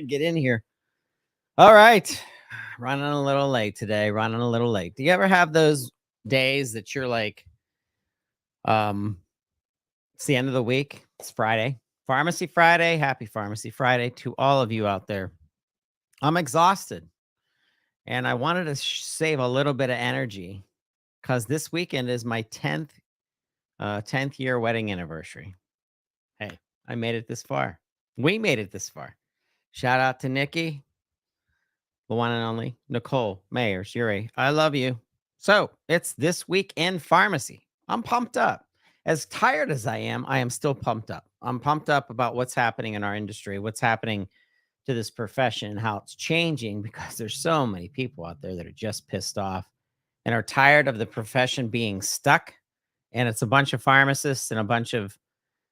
get in here. All right. Running a little late today. Running a little late. Do you ever have those days that you're like, it's the end of the week. It's Friday. Pharmacy Friday. Happy Pharmacy Friday to all of you out there. I'm exhausted and I wanted to save a little bit of energy because this weekend is my 10th year wedding anniversary. Hey, I made it this far. We made it this far. Shout out to Nikki, the one and only Nicole Mayers. Yuri, I love you. So it's this week in pharmacy. I'm pumped up. As tired as I am still pumped up. I'm pumped up about what's happening in our industry, what's happening to this profession, and how it's changing because there's so many people out there that are just pissed off and are tired of the profession being stuck. And it's a bunch of pharmacists and a bunch of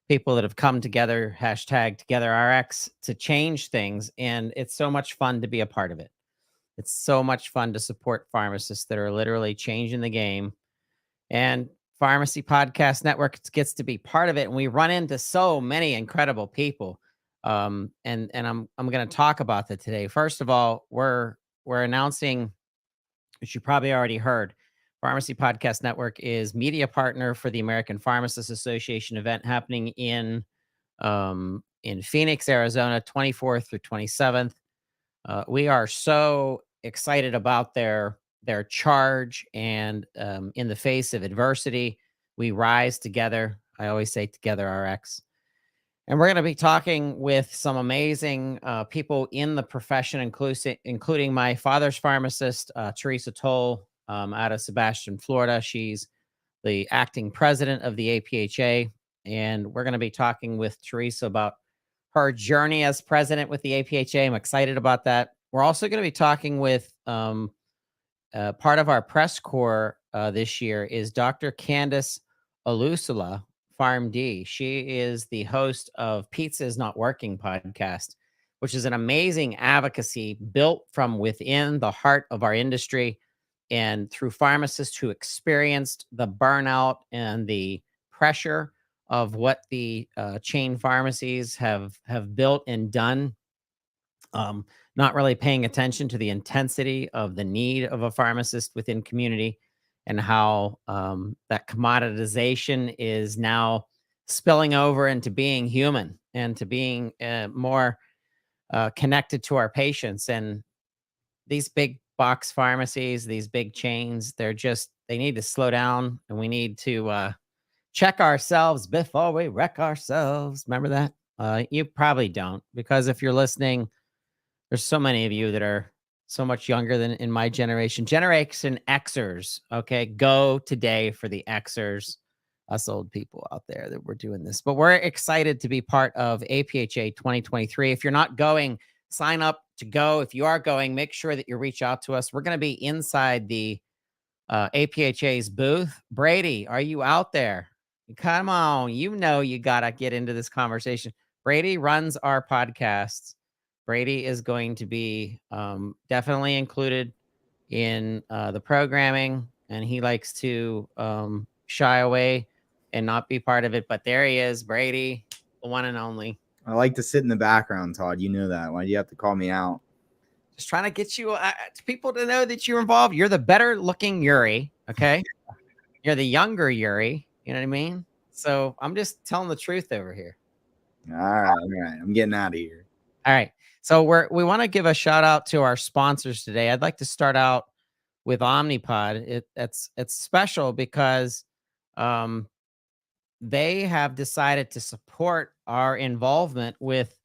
people that have come together, hashtag Together RX, to change things. And it's so much fun to be a part of it. It's so much fun to support pharmacists that are literally changing the game. And Pharmacy Podcast Network gets to be part of it. And we run into so many incredible people. And I'm going to talk about that today. First of all, we're announcing, which you probably already heard, Pharmacy Podcast Network is media partner for the American Pharmacists Association event happening in Phoenix, Arizona, 24th through 27th. We are so excited about their charge, and in the face of adversity, we rise together. I always say Together RX. And we're going to be talking with some amazing people in the profession, including my father's pharmacist, Teresa Toll, out of Sebastian, Florida. She's the acting president of the APHA. And we're going to be talking with Teresa about her journey as president with the APHA. I'm excited about that. We're also going to be talking with part of our press corps this year is Dr. Candace Alusula, PharmD. She is the host of Pizza is Not Working podcast, which is an amazing advocacy built from within the heart of our industry and through pharmacists who experienced the burnout and the pressure of what the chain pharmacies have built and done, not really paying attention to the intensity of the need of a pharmacist within community, and how that commoditization is now spilling over into being human and to being more connected to our patients. And these big box pharmacies, these big chains, they need to slow down, and we need to check ourselves before we wreck ourselves. Remember that? You probably don't, because if you're listening, there's so many of you that are so much younger than in my generation. Generation Xers, okay? Go today for the Xers, us old people out there that we're doing this. But we're excited to be part of APHA 2023. If you're not going, sign up to go. If you are going, make sure that you reach out to us. We're going to be inside the APHA's booth. Brady, are you out there? Come on. You know you got to get into this conversation. Brady runs our podcasts. Brady is going to be definitely included in the programming, and he likes to shy away and not be part of it. But there he is, Brady, the one and only. I like to sit in the background, Todd. You know that. Why do you have to call me out? Just trying to get you people to know that you're involved. You're the better looking Yuri, okay? You're the younger Yuri. You know what I mean? So I'm just telling the truth over here. All right. I'm getting out of here. All right. So we want to give a shout out to our sponsors today. I'd like to start out with Omnipod. It's special because they have decided to support our involvement with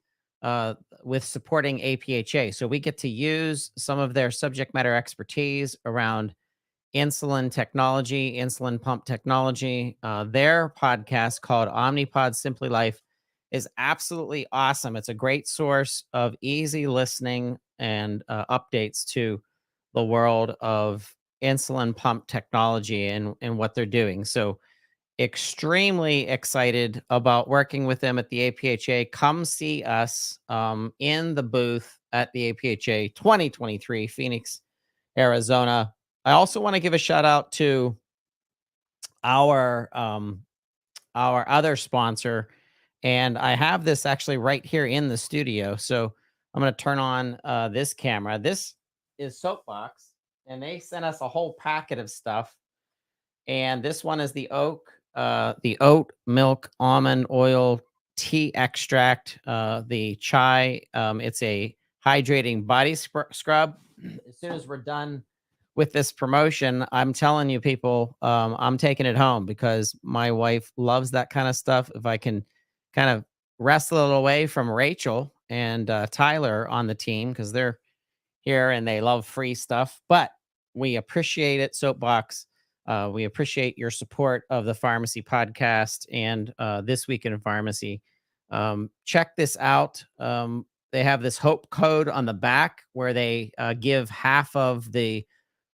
supporting APHA. So we get to use some of their subject matter expertise around insulin technology, insulin pump technology. Their podcast called Omnipod Simply Life is absolutely awesome. It's a great source of easy listening and updates to the world of insulin pump technology and what they're doing. So extremely excited about working with them at the APHA. Come see us in the booth at the APHA 2023, Phoenix, Arizona. I also want to give a shout out to our other sponsor, and I have this actually right here in the studio. So I'm going to turn on this camera. This is Soapbox, and they sent us a whole packet of stuff. And this one is the oat milk almond oil tea extract, the chai. It's a hydrating body scrub. As soon as we're done with this promotion, I'm telling you, people, I'm taking it home because my wife loves that kind of stuff. If I can kind of wrestle it away from Rachel and Tyler on the team because they're here and they love free stuff, but we appreciate it, Soapbox. We appreciate your support of the Pharmacy Podcast and This Week in Pharmacy. Check this out. They have this hope code on the back where they give half of the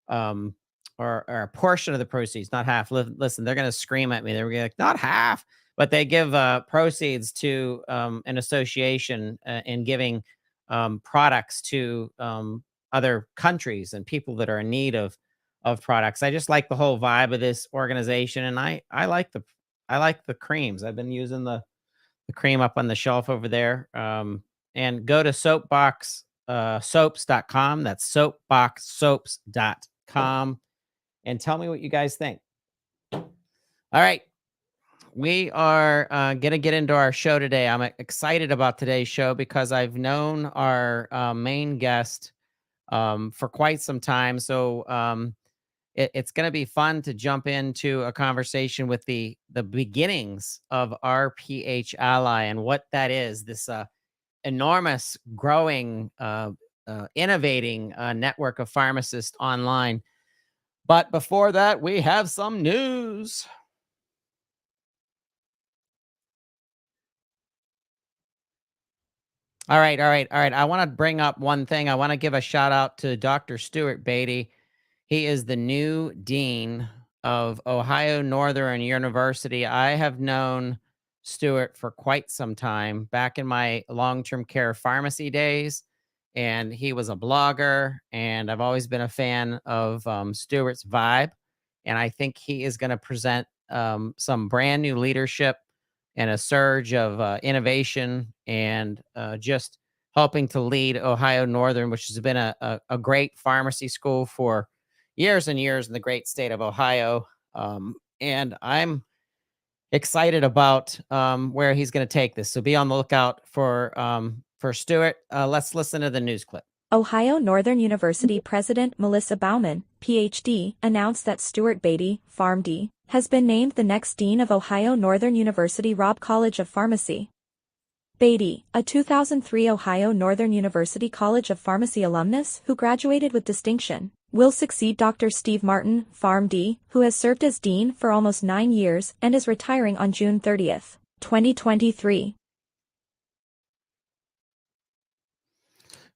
um, or a portion of the proceeds, not half. Listen, they're going to scream at me. They're gonna be like, not half, but they give proceeds to an association in giving products to other countries and people that are in need of products. I just like the whole vibe of this organization, and I like the creams. I've been using the cream up on the shelf over there. And go to soapbox soaps.com. That's soapboxsoaps.com and tell me what you guys think. All right. We are going to get into our show today. I'm excited about today's show because I've known our main guest for quite some time. So it's going to be fun to jump into a conversation with the beginnings of RphAlly and what that is. This enormous, growing, innovating network of pharmacists online. But before that, we have some news. All right. I want to bring up one thing. I want to give a shout out to Dr. Stuart Beatty. He is the new dean of Ohio Northern University. I have known Stuart for quite some time, back in my long-term care pharmacy days, and he was a blogger, and I've always been a fan of Stuart's vibe, and I think he is going to present some brand new leadership and a surge of innovation and just helping to lead Ohio Northern, which has been a great pharmacy school for years and years in the great state of Ohio. And I'm excited about where he's going to take this. So be on the lookout for Stuart. Let's listen to the news clip. Ohio Northern University President Melissa Bauman, PhD, announced that Stuart Beatty, PharmD, has been named the next dean of Ohio Northern University Robb College of Pharmacy. Beatty, a 2003 Ohio Northern University College of Pharmacy alumnus who graduated with distinction, will succeed Dr. Steve Martin, PharmD, who has served as dean for almost 9 years and is retiring on June 30, 2023.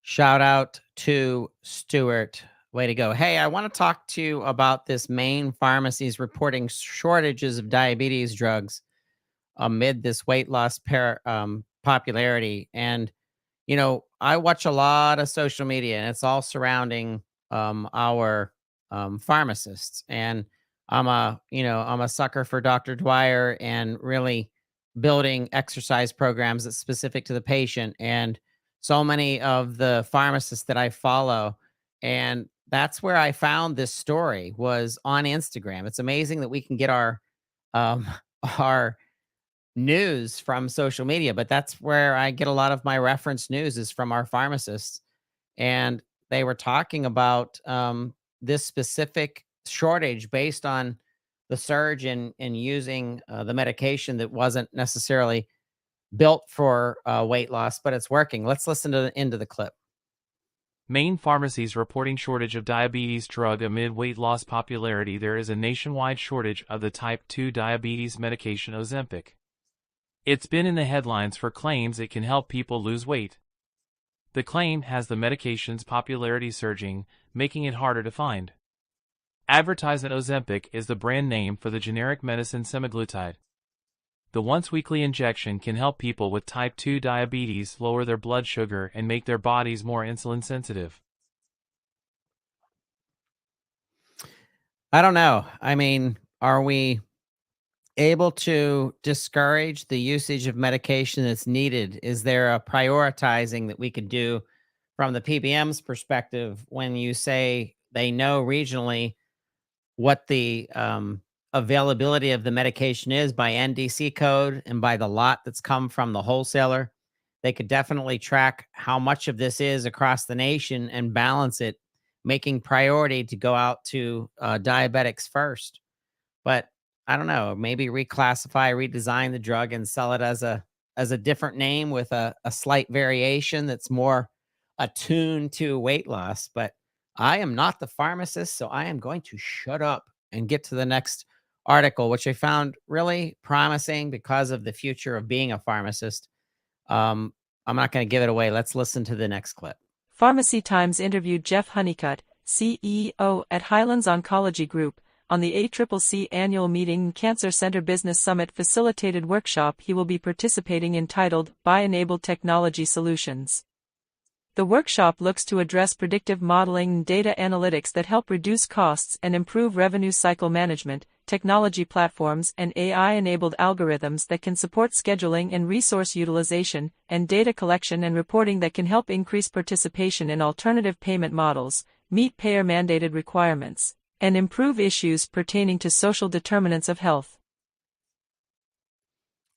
Shout out to Stuart. Way to go. Hey, I want to talk to you about this Maine pharmacies reporting shortages of diabetes drugs amid this weight loss popularity. And, you know, I watch a lot of social media and it's all surrounding our pharmacists. And I'm a sucker for Dr. Dwyer and really building exercise programs that's specific to the patient. And so many of the pharmacists that I follow, and that's where I found this story was on Instagram. It's amazing that we can get our um, our news from social media, but that's where I get a lot of my reference news is from our pharmacists. And they were talking about this specific shortage based on the surge in using the medication that wasn't necessarily built for weight loss, but it's working. Let's listen to into the clip. Maine pharmacies reporting shortage of diabetes drug amid weight loss popularity. There is a nationwide shortage of the type 2 diabetes medication Ozempic. It's been in the headlines for claims it can help people lose weight. The claim has the medication's popularity surging, making it harder to find. Advertised that Ozempic is the brand name for the generic medicine semaglutide. The once-weekly injection can help people with type 2 diabetes lower their blood sugar and make their bodies more insulin sensitive. I don't know. I mean, are we able to discourage the usage of medication that's needed? Is there a prioritizing that we could do from the PBM's perspective, when you say they know regionally what the availability of the medication is by NDC code and by the lot that's come from the wholesaler, they could definitely track how much of this is across the nation and balance it, making priority to go out to diabetics first. But I don't know, maybe reclassify, redesign the drug and sell it as a different name with a slight variation that's more attuned to weight loss. But I am not the pharmacist, so I am going to shut up and get to the next article, which I found really promising because of the future of being a pharmacist. I'm not going to give it away. Let's listen to the next clip. Pharmacy Times interviewed Jeff Honeycutt, CEO at Highlands Oncology Group, on the ACCC annual meeting Cancer Center Business Summit facilitated workshop he will be participating in titled Bio-Enabled Technology Solutions. The workshop looks to address predictive modeling and data analytics that help reduce costs and improve revenue cycle management, technology platforms and AI-enabled algorithms that can support scheduling and resource utilization, and data collection and reporting that can help increase participation in alternative payment models, meet payer-mandated requirements, and improve issues pertaining to social determinants of health.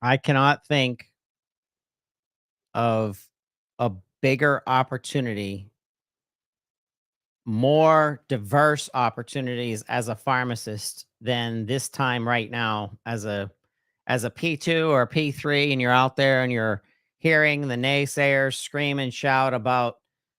I cannot think of a bigger opportunity, more diverse opportunities as a pharmacist than this time right now as a P2 or a P3, and you're out there and you're hearing the naysayers scream and shout about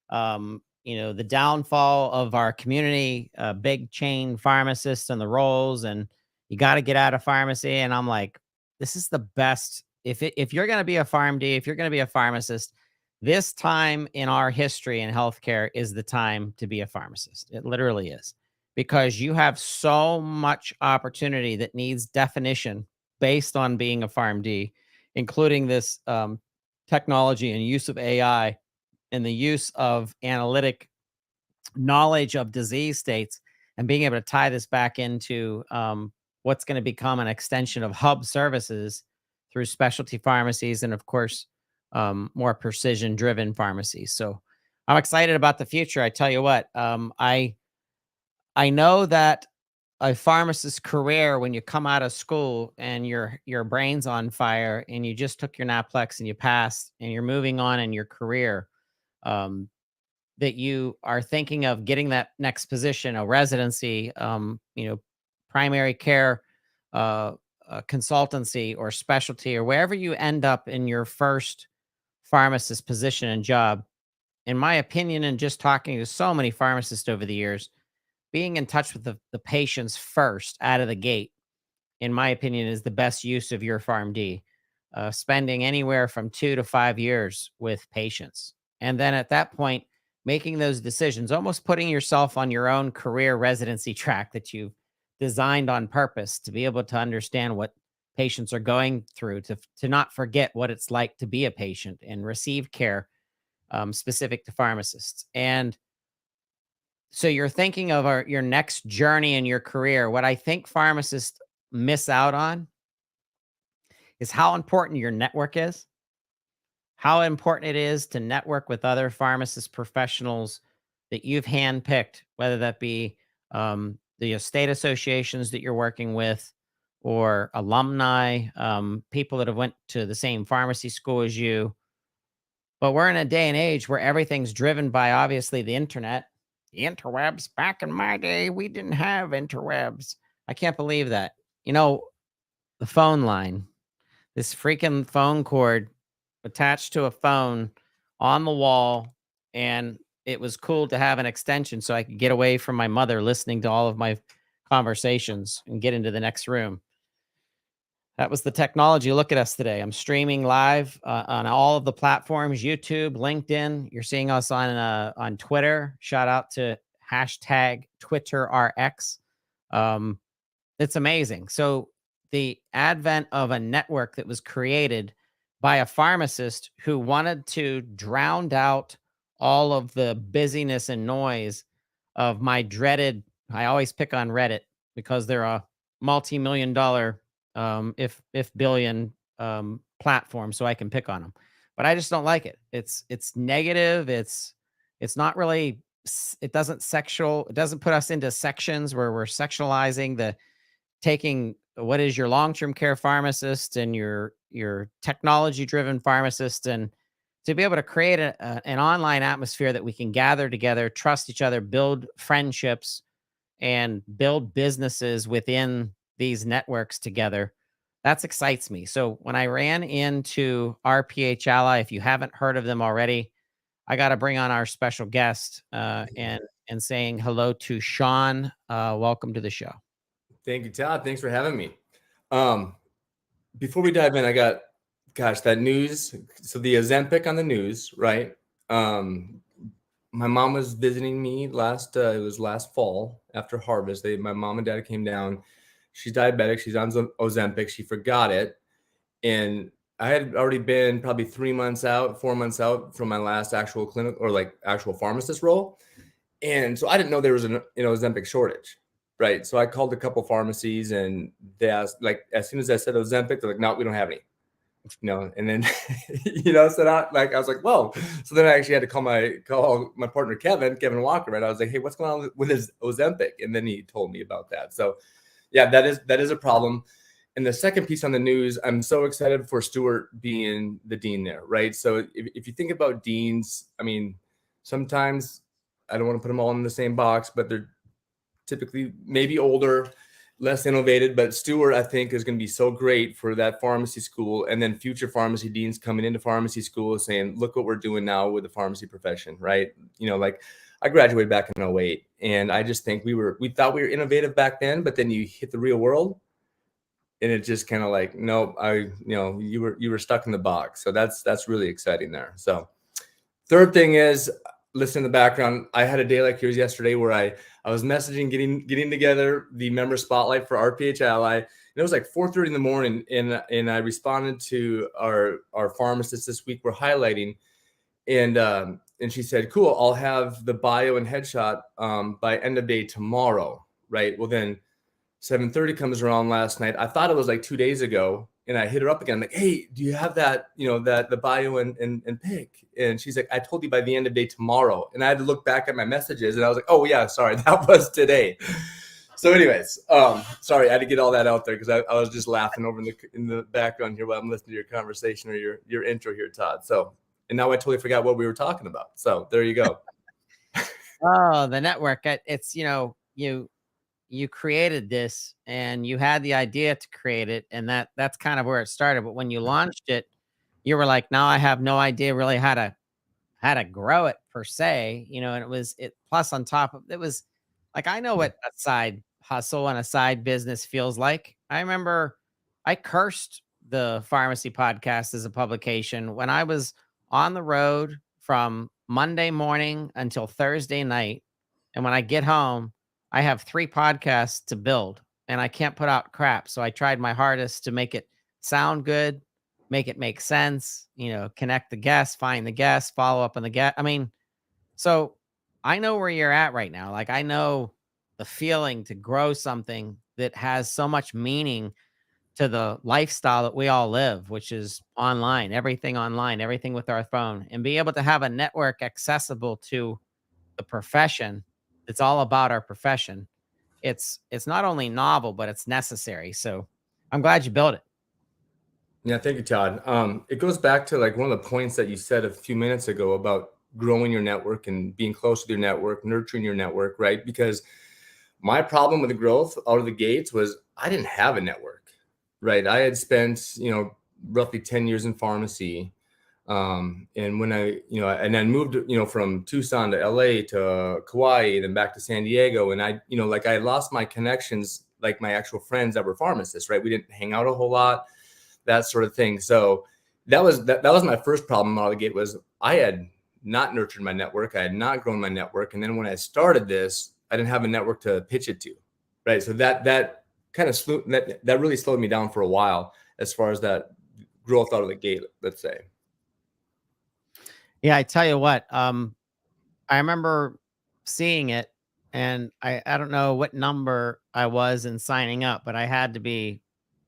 the downfall of our community, big chain pharmacists and the roles, and you got to get out of pharmacy. And I'm like, this is the best. If you're going to be a PharmD, if you're going to be a pharmacist, this time in our history in healthcare is the time to be a pharmacist. It literally is, because you have so much opportunity that needs definition based on being a PharmD, including this technology and use of AI and the use of analytic knowledge of disease states, and being able to tie this back into what's going to become an extension of hub services through specialty pharmacies and, of course, more precision driven pharmacies. So I'm excited about the future. I tell you what, I know that a pharmacist's career, when you come out of school and your brain's on fire and you just took your Naplex and you passed and you're moving on in your career, that you are thinking of getting that next position, a residency, primary care, consultancy or specialty, or wherever you end up in your first pharmacist position and job. In my opinion, and just talking to so many pharmacists over the years, being in touch with the patients first out of the gate, in my opinion, is the best use of your PharmD. Spending anywhere from 2 to 5 years with patients. And then at that point, making those decisions, almost putting yourself on your own career residency track that you've designed on purpose to be able to understand what patients are going through, to not forget what it's like to be a patient and receive care specific to pharmacists. And so you're thinking of your next journey in your career. What I think pharmacists miss out on is how important your network is, how important it is to network with other pharmacist professionals that you've handpicked, whether that be the state associations that you're working with, or alumni, people that have went to the same pharmacy school as you. But we're in a day and age where everything's driven by, obviously, the internet. The interwebs. Back in my day, we didn't have interwebs. I can't believe that. The phone line, this freaking phone cord attached to a phone on the wall, and it was cool to have an extension so I could get away from my mother listening to all of my conversations and get into the next room. That was the technology. Look at us today. I'm streaming live on all of the platforms: YouTube, LinkedIn. You're seeing us on Twitter. Shout out to #TwitterRx. It's amazing. So the advent of a network that was created by a pharmacist who wanted to drown out all of the busyness and noise of my dreaded, I always pick on Reddit because they're a multi-million dollar, if billion, platform, so I can pick on them. But I just don't like it. It's negative. It's It's not really, it it doesn't put us into sections where we're sectionalizing taking what is your long-term care pharmacist and your technology-driven pharmacist, and to be able to create an online atmosphere that we can gather together, trust each other, build friendships, and build businesses within these networks together. That excites me. So when I ran into RphAlly, if you haven't heard of them already, I got to bring on our special guest and saying hello to Shawn. Welcome to the show. Thank you, Todd. Thanks for having me. Before we dive in, I got, gosh, that news. So the Ozempic on the news, right? My mom was visiting me it was last fall after harvest. My mom and dad came down. She's diabetic. She's on Ozempic. She forgot it. And I had already been probably 4 months out from my last actual clinic or like actual pharmacist role. And so I didn't know there was an Ozempic shortage. Right. So I called a couple pharmacies and they asked, like, as soon as I said Ozempic, they're like, no, we don't have any. And then, so I was like, whoa. So then I actually had to call my partner, Kevin Walker. Right. I was like, hey, what's going on with his Ozempic? And then he told me about that. So yeah, that is a problem. And the second piece on the news, I'm so excited for Stuart being the dean there. Right. So if you think about deans, I mean, sometimes I don't want to put them all in the same box, but they're typically maybe older, less innovative, but Stuart, I think, is going to be so great for that pharmacy school. And then future pharmacy deans coming into pharmacy school saying, look what we're doing now with the pharmacy profession, right? Like I graduated back in 2008, and I just think we thought we were innovative back then, but then you hit the real world and it just kind of like, nope, you were stuck in the box. So that's really exciting there. So third thing is, listen to the background. I had a day like yours yesterday where I was messaging, getting together the member spotlight for RphAlly. And it was like 4:30 in the morning, and I responded to our pharmacist this week. We're highlighting, and she said, "Cool, I'll have the bio and headshot by end of day tomorrow." Right. Well, then 7:30 comes around last night. I thought it was like 2 days ago. And I hit her up again, like, hey, do you have that, the bio and pic? And she's like, I told you by the end of day tomorrow. And I had to look back at my messages, and I was like, oh yeah, sorry, that was today. So anyways, sorry, I had to get all that out there because I was just laughing over in the background here while I'm listening to your conversation or your intro here, Todd. So, and now I totally forgot what we were talking about. So there you go. Oh, the network. It's, you created this and you had the idea to create it, and that's kind of where it started. But when you launched it, you were like, now I have no idea really how to grow it per se, and plus on top of it was like, I know what a side hustle and a side business feels like. I remember I cursed the Pharmacy Podcast as a publication when I was on the road from Monday morning until Thursday night. And when I get home, I have 3 podcasts to build and I can't put out crap. So I tried my hardest to make it sound good, make it make sense, connect the guests, find the guests, follow up on the guest. I mean, so I know where you're at right now. Like, I know the feeling to grow something that has so much meaning to the lifestyle that we all live, which is online, everything with our phone, and be able to have a network accessible to the profession. It's all about our profession. It's not only novel, but it's necessary. So I'm glad you built it. Yeah, thank you, Todd. It goes back to like one of the points that you said a few minutes ago about growing your network and being close to your network, nurturing your network, right? Because my problem with the growth out of the gates was I didn't have a network, right? I had spent, roughly 10 years in pharmacy. And when I then moved, from Tucson to LA to Kauai, then back to San Diego. And I, I lost my connections, like my actual friends that were pharmacists, right? We didn't hang out a whole lot, that sort of thing. So that was my first problem out of the gate was I had not nurtured my network. I had not grown my network. And then when I started this, I didn't have a network to pitch it to. Right. So that kind of that really slowed me down for a while as far as that growth out of the gate, let's say. Yeah, I tell you what, I remember seeing it, and I don't know what number I was in signing up, but I had to be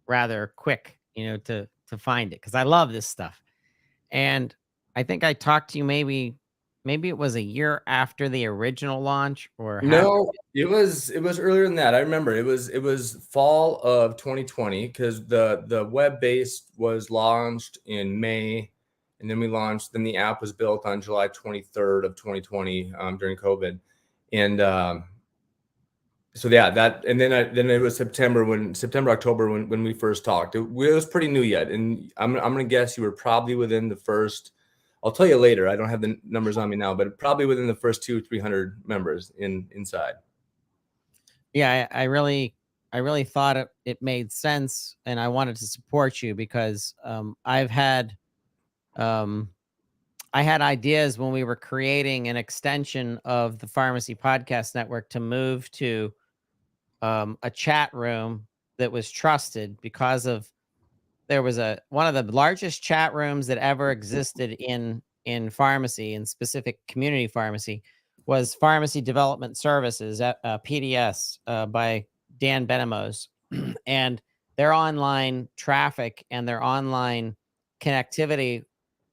rather quick, to find it because I love this stuff. And I think I talked to you maybe maybe it was a year after the original launch or half. No, it was earlier than that. I remember it was fall of 2020 because the web based was launched in May, and then then the app was built on July 23rd of 2020 during COVID, and so yeah, then it was September October when we first talked. It was pretty new yet, and I'm gonna guess you were probably within the first. I'll tell you later. I don't have the numbers on me now, but probably within the first 200 or 300 members inside. Yeah, I really thought it made sense, and I wanted to support you because um, I had ideas when we were creating an extension of the Pharmacy Podcast Network to move to a chat room that was trusted because of there was one of the largest chat rooms that ever existed in pharmacy, in specific community pharmacy, was Pharmacy Development Services at PDS by Dan Benamos, and their online traffic and their online connectivity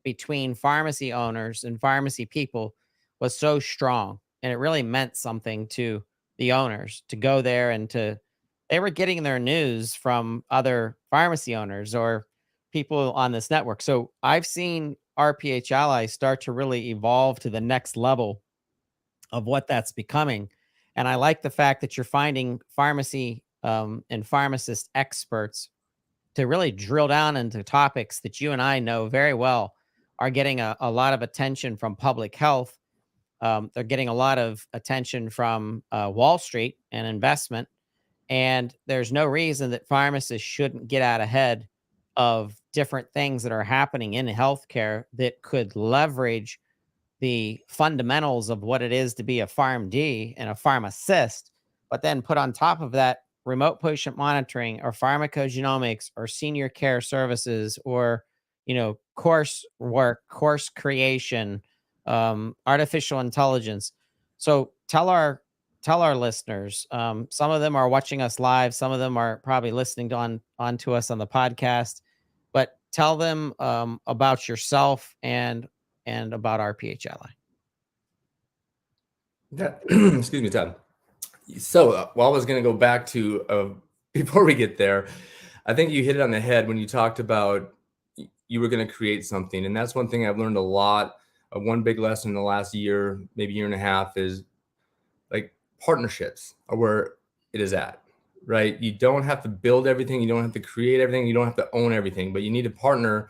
between pharmacy owners and pharmacy people was so strong, and it really meant something to the owners to go there and they were getting their news from other pharmacy owners or people on this network. So I've seen RphAlly start to really evolve to the next level of what that's becoming. And I like the fact that you're finding pharmacy and pharmacist experts to really drill down into topics that you and I know very well are getting a lot of attention from public health. They're getting a lot of attention from Wall Street and investment. And there's no reason that pharmacists shouldn't get out ahead of different things that are happening in healthcare that could leverage the fundamentals of what it is to be a PharmD and a pharmacist, but then put on top of that remote patient monitoring or pharmacogenomics or senior care services or, course work, course creation, artificial intelligence. So tell our listeners, some of them are watching us live, some of them are probably listening on to us on the podcast, but tell them about yourself and about RphAlly. Excuse me, Todd. So, I was going to go back to before we get there. I think you hit it on the head when you talked about you were going to create something, and that's one thing I've learned a lot. One big lesson in the last year, maybe year and a half, is like partnerships are where it is at, right? You don't have to build everything, you don't have to create everything, you don't have to own everything, but you need to partner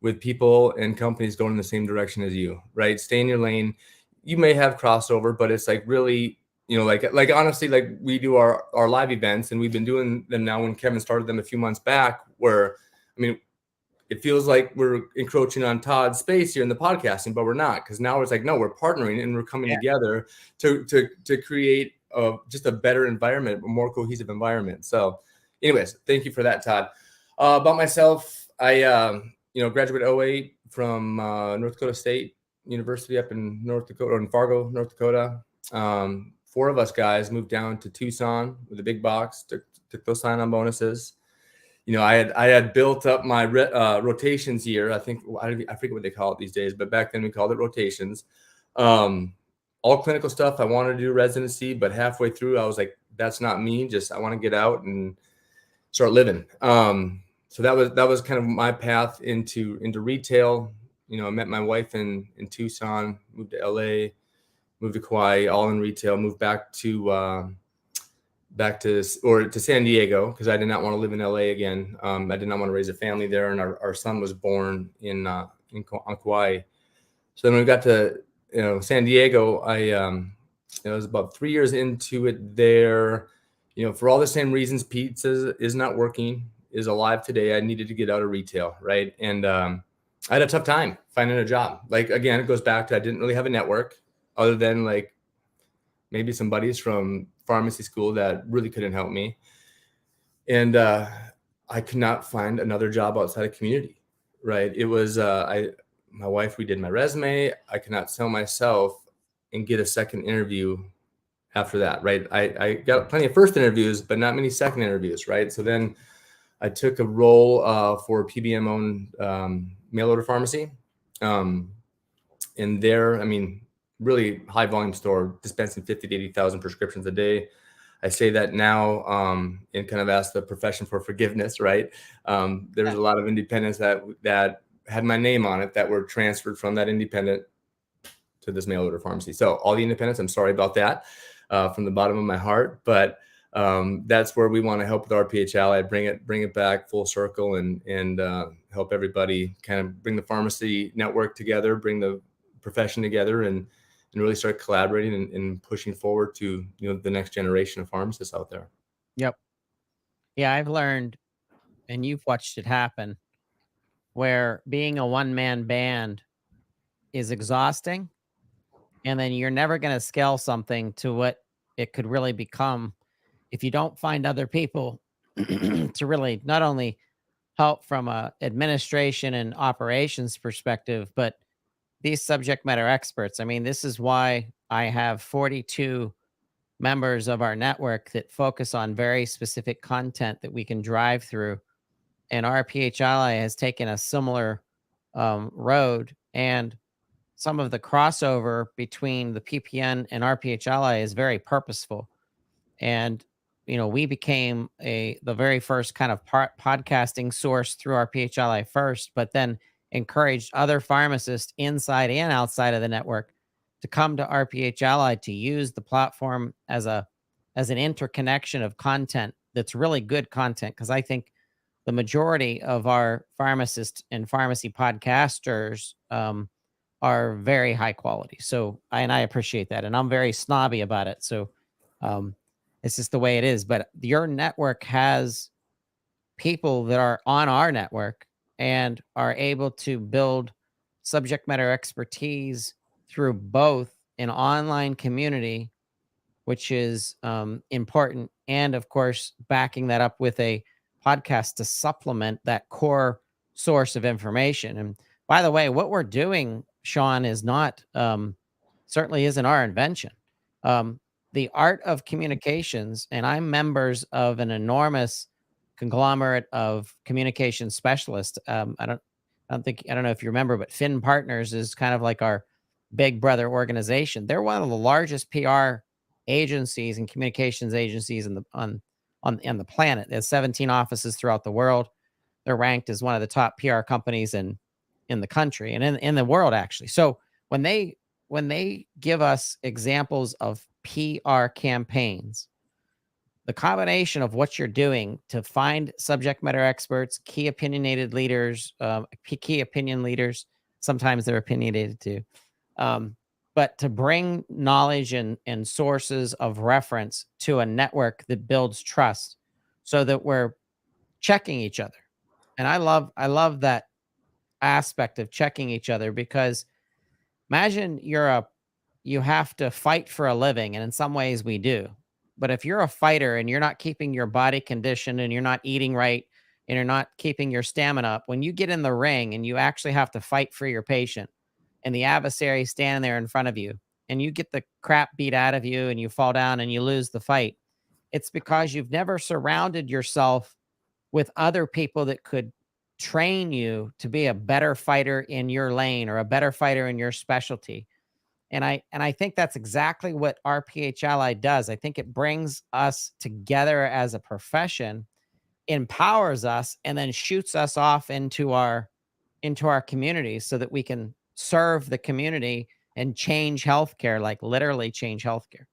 with people and companies going in the same direction as you, right? Stay in your lane. You may have crossover, but it's like really, like honestly, like we do our live events, and we've been doing them now when Kevin started them a few months back, where, I mean, it feels like we're encroaching on Todd's space here in the podcasting, but we're not, because now it's like, no, we're partnering and we're coming together to create just a better environment, a more cohesive environment. So anyways, thank you for that, Todd. About myself, I graduated 2008 from North Dakota State University up in North Dakota, or in Fargo, North Dakota. 4 of us guys moved down to Tucson with a big box, took those sign-on bonuses. I had built up my rotations year. I think I forget what they call it these days, but back then we called it rotations. All clinical stuff. I wanted to do residency, but halfway through I was like, that's not me. I want to get out and start living. So that was kind of my path into retail. I met my wife in Tucson, moved to LA, moved to Kauai, all in retail, moved back to San Diego, because I did not want to live in LA again. I did not want to raise a family there, and our son was born on Kauai. So then when we got to San Diego, it was about 3 years into it there. For all the same reasons, pizza is not working, is alive today. I needed to get out of retail, right? And I had a tough time finding a job. Like, again, it goes back to I didn't really have a network other than like maybe some buddies from pharmacy school that really couldn't help me. And I could not find another job outside of community, right? It was, my wife redid my resume. I could not sell myself and get a second interview after that, right? I got plenty of first interviews, but not many second interviews, right? So then I took a role for a PBM-owned mail order pharmacy. And there, I mean, really high volume store dispensing 50 to 80,000 prescriptions a day. I say that now and kind of ask the profession for forgiveness, right? There's a lot of independents that had my name on it that were transferred from that independent to this mail order pharmacy. So all the independents, I'm sorry about that from the bottom of my heart, but that's where we want to help with RphAlly, bring it back full circle and help everybody kind of bring the pharmacy network together, bring the profession together, and really start collaborating and pushing forward to the next generation of pharmacists out there. Yep. Yeah, I've learned, and you've watched it happen, where being a one-man band is exhausting, and then you're never going to scale something to what it could really become if you don't find other people to really not only help from a administration and operations perspective, but these subject matter experts. I mean, this is why I have 42 members of our network that focus on very specific content that we can drive through. And RphAlly has taken a similar road, and some of the crossover between the PPN and RphAlly is very purposeful. And we became the very first kind of podcasting source through RphAlly first, but then encouraged other pharmacists inside and outside of the network to come to RphAlly to use the platform as an interconnection of content that's really good content. Because I think the majority of our pharmacists and pharmacy podcasters are very high quality. So I appreciate that, and I'm very snobby about it. So it's just the way it is. But your network has people that are on our network and are able to build subject matter expertise through both an online community, which is important, and of course, backing that up with a podcast to supplement that core source of information. And by the way, what we're doing, Shawn, is not certainly isn't our invention. The art of communications, and I'm members of an enormous conglomerate of communication specialists. I don't know if you remember, but Finn Partners is kind of like our big brother organization. They're one of the largest PR agencies and communications agencies on the planet. There's 17 offices throughout the world. They're ranked as one of the top PR companies in the country and in the world, actually. So when they give us examples of PR campaigns, the combination of what you're doing to find subject matter experts, key opinionated leaders, key opinion leaders, sometimes they're opinionated too, but to bring knowledge and sources of reference to a network that builds trust so that we're checking each other. And I love that aspect of checking each other, because imagine you have to fight for a living, and in some ways we do. But if you're a fighter and you're not keeping your body conditioned and you're not eating right and you're not keeping your stamina up, when you get in the ring and you actually have to fight for your patient and the adversary is standing there in front of you and you get the crap beat out of you and you fall down and you lose the fight, it's because you've never surrounded yourself with other people that could train you to be a better fighter in your lane or a better fighter in your specialty. And I think that's exactly what RphAlly does. I think it brings us together as a profession, empowers us, and then shoots us off into our communities so that we can serve the community and change healthcare, like literally change healthcare.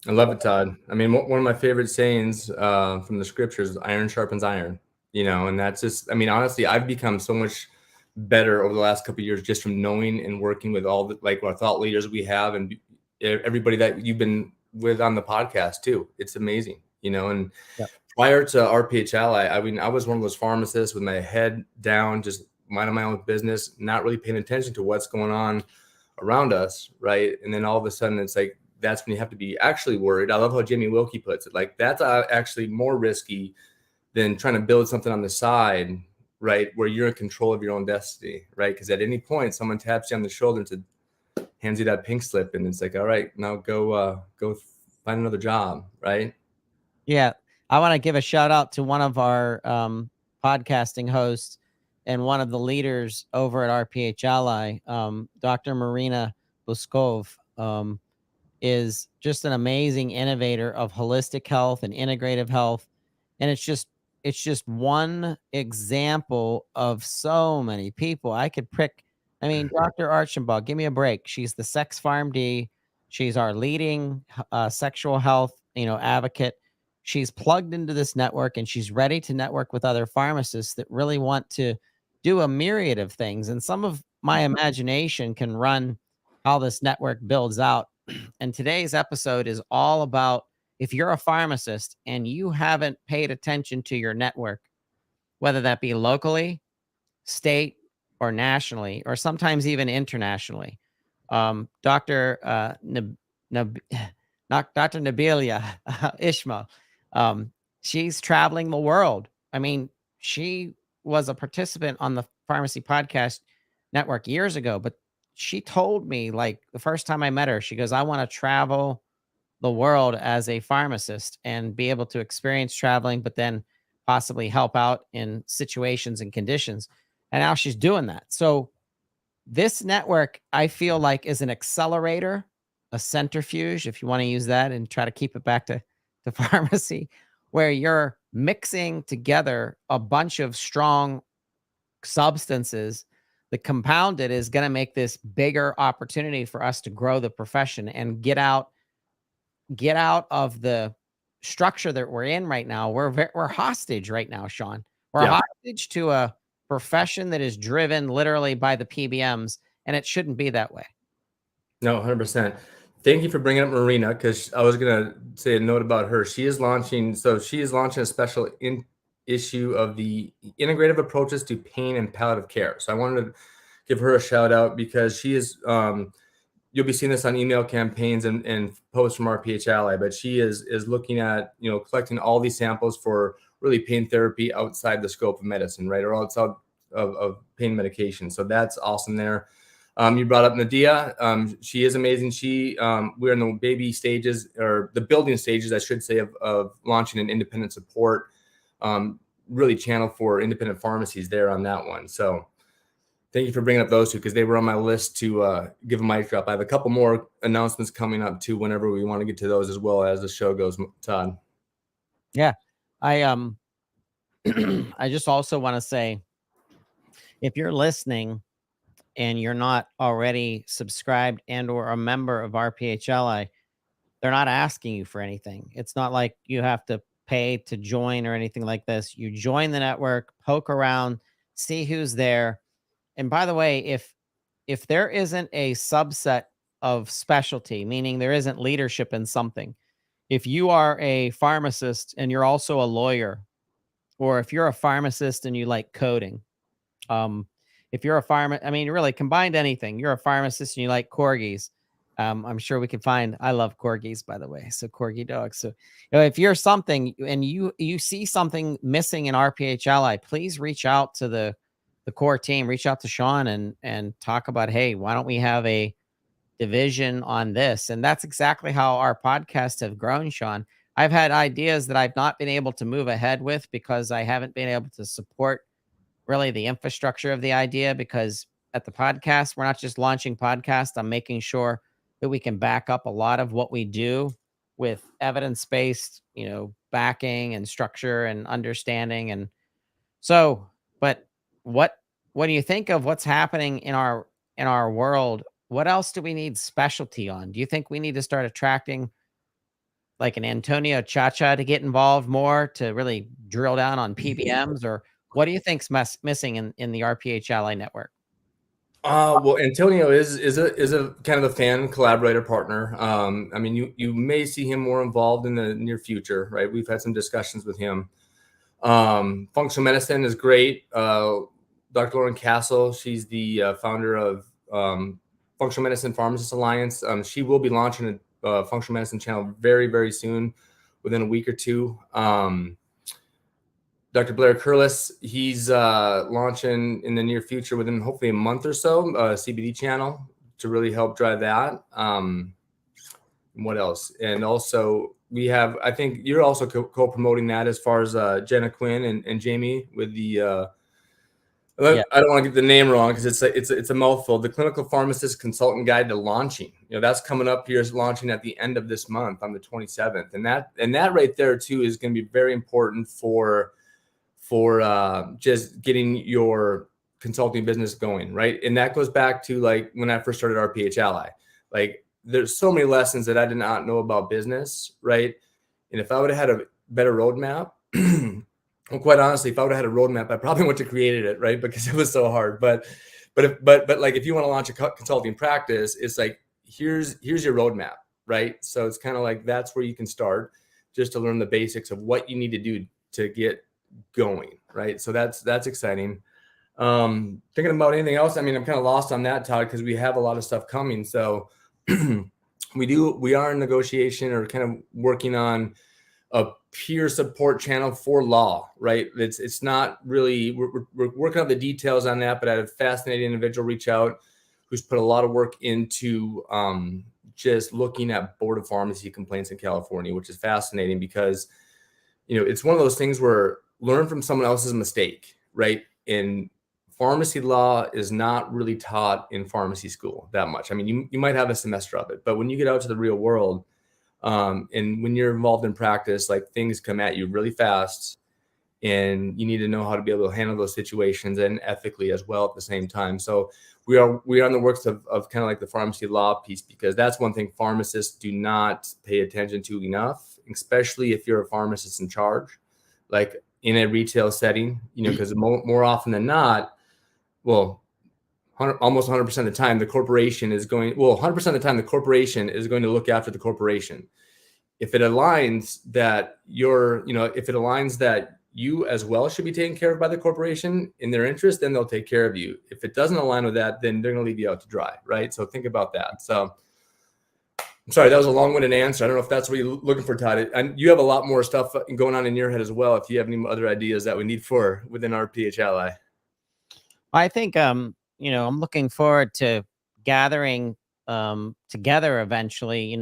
I love it, Todd. I mean, one of my favorite sayings from the scriptures, iron sharpens iron, and that's just, I mean, honestly, I've become so much better over the last couple of years just from knowing and working with all the, like, our thought leaders we have and everybody that you've been with on the podcast too. It's amazing, and Yep. Prior to RphAlly, I mean, I was one of those pharmacists with my head down, just minding my own business, not really paying attention to what's going on around us, right? And then all of a sudden, it's like, that's when you have to be actually worried. I love how Jimmy Wilkie puts it. Like, that's actually more risky than trying to build something on the side, right, where you're in control of your own destiny, right? Because at any point, someone taps you on the shoulder and hands you that pink slip, and it's like, all right, now go find another job, right? Yeah. I want to give a shout out to one of our podcasting hosts and one of the leaders over at RphAlly, Dr. Marina Luskov is just an amazing innovator of holistic health and integrative health. And it's just one example of so many people. I could pick, I mean, Dr. Archambault, give me a break. She's the sex PharmD. She's our leading sexual health, advocate. She's plugged into this network and she's ready to network with other pharmacists that really want to do a myriad of things. And some of my imagination can run how this network builds out. And today's episode is all about if you're a pharmacist and you haven't paid attention to your network, whether that be locally, state, or nationally, or sometimes even internationally. Dr. Dr. Nabilia Ishmael, she's traveling the world. I mean, she was a participant on the Pharmacy Podcast Network years ago, but she told me, like, the first time I met her, she goes, I want to travel the world as a pharmacist and be able to experience traveling, but then possibly help out in situations and conditions. And now she's doing that. So this network, I feel like, is an accelerator, a centrifuge, if you want to use that and try to keep it back to pharmacy, where you're mixing together a bunch of strong substances. The compounded is going to make this bigger opportunity for us to grow the profession and get out of the structure that we're in right now. We're hostage right now, Shawn. We're hostage to a profession that is driven literally by the PBMs, and it shouldn't be that way. No, 100%. Thank you for bringing up Marina, because I was going to say a note about her. She is launching a special issue of the integrative approaches to pain and palliative care. So I wanted to give her a shout out because she is, you'll be seeing this on email campaigns and posts from RphAlly, but she is looking at, collecting all these samples for really pain therapy outside the scope of medicine, right? Or outside of pain medication. So that's awesome there. You brought up Nadia. She is amazing. We're in the baby stages, or the building stages, I should say, of launching an independent support, really channel for independent pharmacies there on that one. So thank you for bringing up those two, because they were on my list to give a mic drop. I have a couple more announcements coming up too, whenever we want to get to those as well as the show goes, Todd. Yeah. I I just also want to say, if you're listening and you're not already subscribed and or a member of RphAlly, they're not asking you for anything. It's not like you have to pay to join or anything like this. You join the network, poke around, see who's there. And by the way, if there isn't a subset of specialty, meaning there isn't leadership in something, if you are a pharmacist and you're also a lawyer, or if you're a pharmacist and you like coding, if you're I mean, really combined anything, you're a pharmacist and you like corgis. I'm sure we can find, I love corgis, by the way. So corgi dogs. So if you're something and you see something missing in RphAlly, please reach out to the core team, reach out to Shawn and talk about, hey, why don't we have a division on this? And that's exactly how our podcasts have grown, Shawn. I've had ideas that I've not been able to move ahead with because I haven't been able to support really the infrastructure of the idea, because at the podcast, we're not just launching podcasts. I'm making sure that we can back up a lot of what we do with evidence-based, backing and structure and understanding. And so, but what do you think of what's happening in our world? What else do we need specialty on? Do you think we need to start attracting like an Antonio Chacha to get involved more, to really drill down on PBMs? Or what do you think's missing in the RphAlly network? Well, Antonio is a kind of a fan collaborator partner. I mean, you may see him more involved in the near future, right? We've had some discussions with him. Functional medicine is great. Dr. Lauren Castle, she's the founder of Functional Medicine Pharmacists Alliance. She will be launching a functional medicine channel very, very soon, within a week or two. Dr. Blair Curlis, he's launching in the near future, within hopefully a month or so, a CBD channel to really help drive that. What else? And also we have, I think you're also co-promoting that, as far as Jenna Quinn and Jamie with the Yeah. I don't want to get the name wrong because it's a mouthful. The Clinical Pharmacist Consultant Guide to Launching. That's coming up here, is launching at the end of this month on the 27th, and that right there too is going to be very important for just getting your consulting business going, right? And that goes back to like when I first started RphAlly. Like there's so many lessons that I did not know about business, right? And if I would have had a better roadmap, well, quite honestly, if I would have had a roadmap, I probably wouldn't have created it, right? Because it was so hard. But like if you want to launch a consulting practice, it's like here's your roadmap, right? So it's kind of like that's where you can start, just to learn the basics of what you need to do to get going, right? So that's exciting. Thinking about anything else, I mean, I'm kind of lost on that, Todd, because we have a lot of stuff coming. So we are in negotiation or kind of working on a peer support channel for law, right? It's not really, we're working out the details on that, but I had a fascinating individual reach out who's put a lot of work into just looking at Board of Pharmacy complaints in California, which is fascinating because, it's one of those things where learn from someone else's mistake, right? And pharmacy law is not really taught in pharmacy school that much. I mean, you might have a semester of it, but when you get out to the real world, and when you're involved in practice, like things come at you really fast, and you need to know how to be able to handle those situations and ethically as well at the same time. So we are on the works of kind of like the pharmacy law piece, because that's one thing pharmacists do not pay attention to enough, especially if you're a pharmacist in charge, like in a retail setting, because more often than not, well, almost 100% of the time, the corporation is going, 100% of the time, the corporation is going to look after the corporation. If it aligns that if it aligns that you as well should be taken care of by the corporation in their interest, then they'll take care of you. If it doesn't align with that, then they're going to leave you out to dry, right? So think about that. So I'm sorry, that was a long-winded answer. I don't know if that's what you're looking for, Todd. And you have a lot more stuff going on in your head as well. If you have any other ideas that we need within our RphAlly. I think, I'm looking forward to gathering together eventually,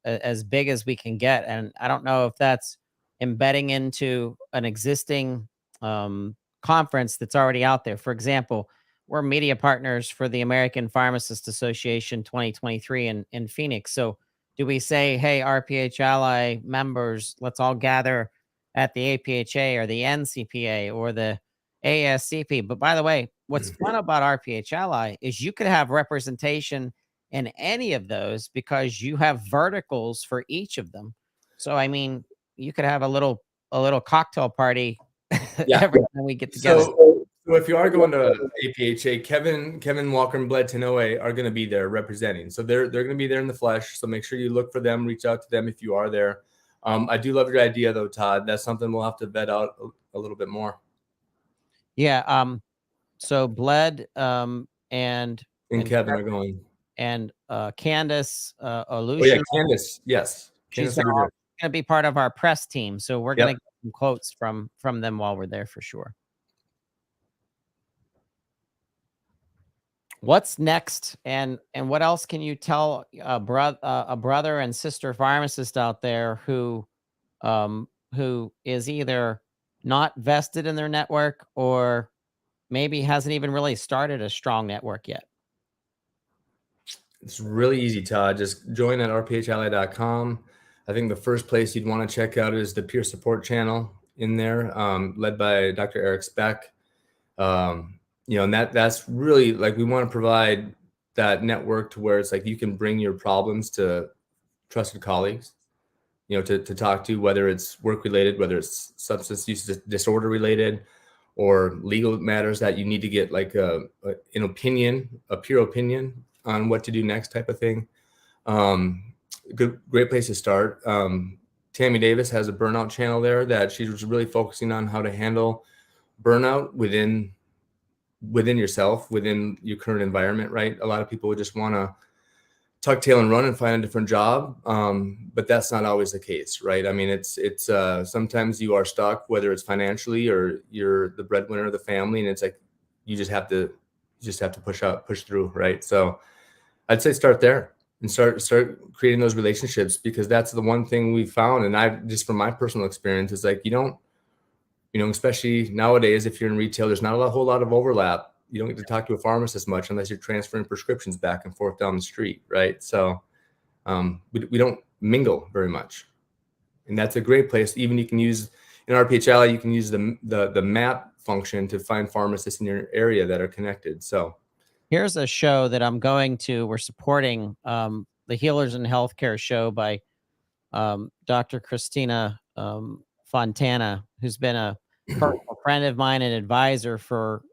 as big as we can get. And I don't know if that's embedding into an existing conference that's already out there. For example, we're media partners for the American Pharmacists Association 2023 in Phoenix. So do we say, hey, RphAlly members, let's all gather at the APHA or the NCPA or the ASCP? But by the way, what's fun about RphAlly is you could have representation in any of those because you have verticals for each of them. So I mean, you could have a little cocktail party every time we get together. So if you are going to APHA, Kevin Walker and Bled Tanoe are going to be there representing. So they're going to be there in the flesh. So make sure you look for them, reach out to them if you are there. I do love your idea though, Todd. That's something we'll have to vet out a little bit more. Yeah. So Bled and Kevin are going. And Candace Olution. Oh yeah, Candace. Yes. She's going to be part of our press team. So we're going to get some quotes from them while we're there for sure. What's next, and what else can you tell a brother and sister pharmacist out there who is either not vested in their network or maybe hasn't even really started a strong network yet? It's really easy, Todd. Just join at RphAlly.com. I think the first place you'd want to check out is the peer support channel in there, led by Dr. Eric Speck. And that's really like, we want to provide that network to where it's like you can bring your problems to trusted colleagues, to talk to, whether it's work related, whether it's substance use disorder related, or legal matters that you need to get like an opinion, a peer opinion on what to do next type of thing. Great place to start. Tammy Davis has a burnout channel there that she's really focusing on how to handle burnout within yourself, within your current environment, right? A lot of people would just want to tuck tail and run and find a different job. But that's not always the case, right? I mean, it's sometimes you are stuck, whether it's financially or you're the breadwinner of the family, and it's like, you just have to push through, right? So I'd say start there and start creating those relationships, because that's the one thing we found. And I just, from my personal experience, is like, you don't especially nowadays, if you're in retail, there's not a whole lot of overlap. You don't get to talk to a pharmacist much unless you're transferring prescriptions back and forth down the street, right? So we don't mingle very much. And that's a great place. Even you can use, in RphAlly, you can use the map function to find pharmacists in your area that are connected. So here's a show that I'm going to. We're supporting the Healers in Healthcare show by Dr. Christina Fontana, who's been a personal friend of mine and advisor for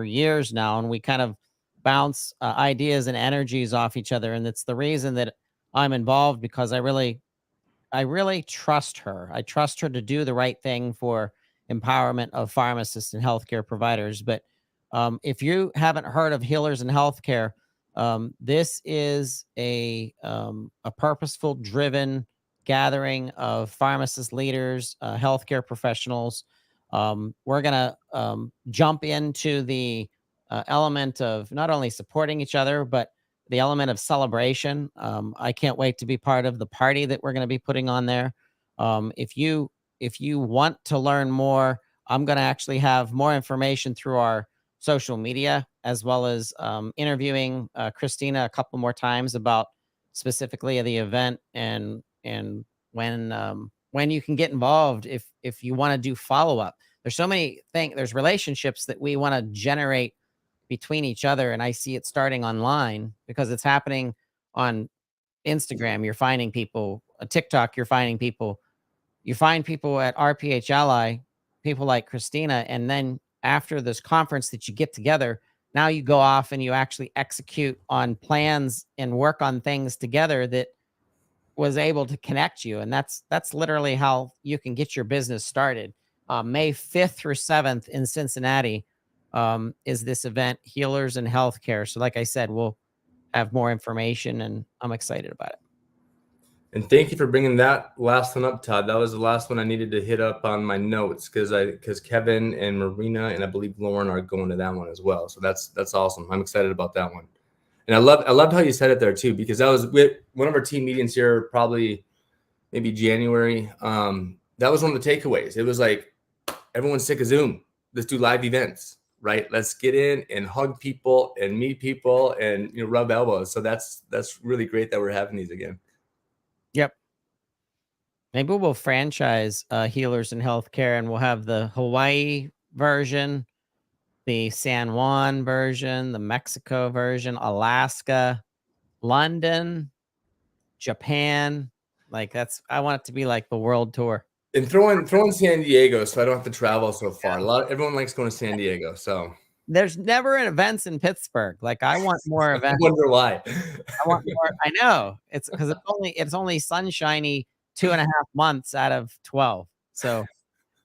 years now, and we kind of bounce ideas and energies off each other. And it's the reason that I'm involved, because I really trust her. I trust her to do the right thing for empowerment of pharmacists and healthcare providers. But if you haven't heard of Healers in Healthcare, this is a purposeful, driven gathering of pharmacist leaders, healthcare professionals. We're going to jump into the element of not only supporting each other, but the element of celebration. I can't wait to be part of the party that we're going to be putting on there. If you want to learn more, I'm going to actually have more information through our social media, as well as interviewing Christina a couple more times about specifically the event and when you can get involved if you want to do follow-up. There's so many things, there's relationships that we want to generate between each other, and I see it starting online because it's happening on Instagram. You're finding people, TikTok, you're finding people, you find people at RphAlly, people like Christina, and then after this conference that you get together, now you go off and you actually execute on plans and work on things together that was able to connect you. And that's literally how you can get your business started. May 5th through 7th in Cincinnati is this event, Healers in Healthcare. So like I said, we'll have more information, and I'm excited about it. And thank you for bringing that last one up, Todd. That was the last one I needed to hit up on my notes, because Kevin and Marina and I believe Lauren are going to that one as well. So that's awesome. I'm excited about that one. And I loved how you said it there too, because that was with one of our team meetings here, probably maybe January. That was one of the takeaways. It was like, everyone's sick of Zoom. Let's do live events, right? Let's get in and hug people and meet people and rub elbows. So that's really great that we're having these again. Yep. Maybe we'll franchise Healers in Healthcare, and we'll have the Hawaii version, the San Juan version, the Mexico version, Alaska, London, Japan. Like I want it to be like the world tour. And throw in San Diego, so I don't have to travel so far. Everyone likes going to San Diego, so there's never events in Pittsburgh. Like I want more events. I wonder why. I want more. I know it's because it's only sunshiny 2.5 months out of 12. So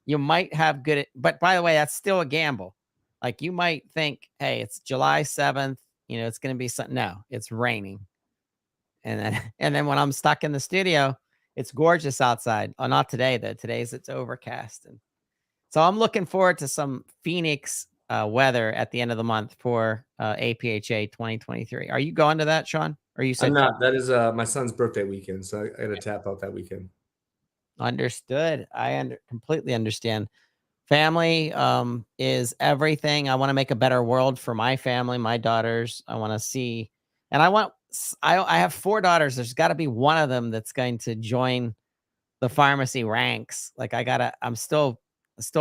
you might have good, but by the way, that's still a gamble. Like you might think, hey, it's July 7th, it's going to be something. No, it's raining. And then when I'm stuck in the studio, it's gorgeous outside. Oh, not today though. It's overcast. And so I'm looking forward to some Phoenix weather at the end of the month for AphA 2023. Are you going to that, Shawn? Or you said I'm not. That is my son's birthday weekend, so I got to tap out that weekend. Understood. I completely understand. Family is everything. I want to make a better world for my family, my daughters. I want to see, and I have 4 daughters. There's got to be one of them that's going to join the pharmacy ranks. Like I'm still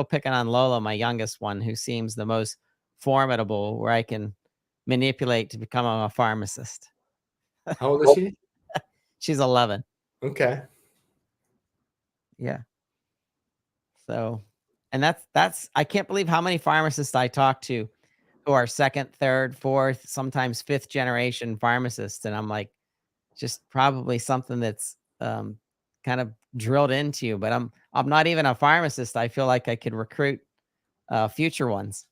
picking on Lola, my youngest one, who seems the most formidable, where I can manipulate to become a pharmacist. How old is she? She's 11. Okay. Yeah. So, and that's I can't believe how many pharmacists I talk to who are 2nd, 3rd, 4th, sometimes 5th generation pharmacists. And I'm like, just probably something that's kind of drilled into you, but I'm not even a pharmacist. I feel like I could recruit future ones.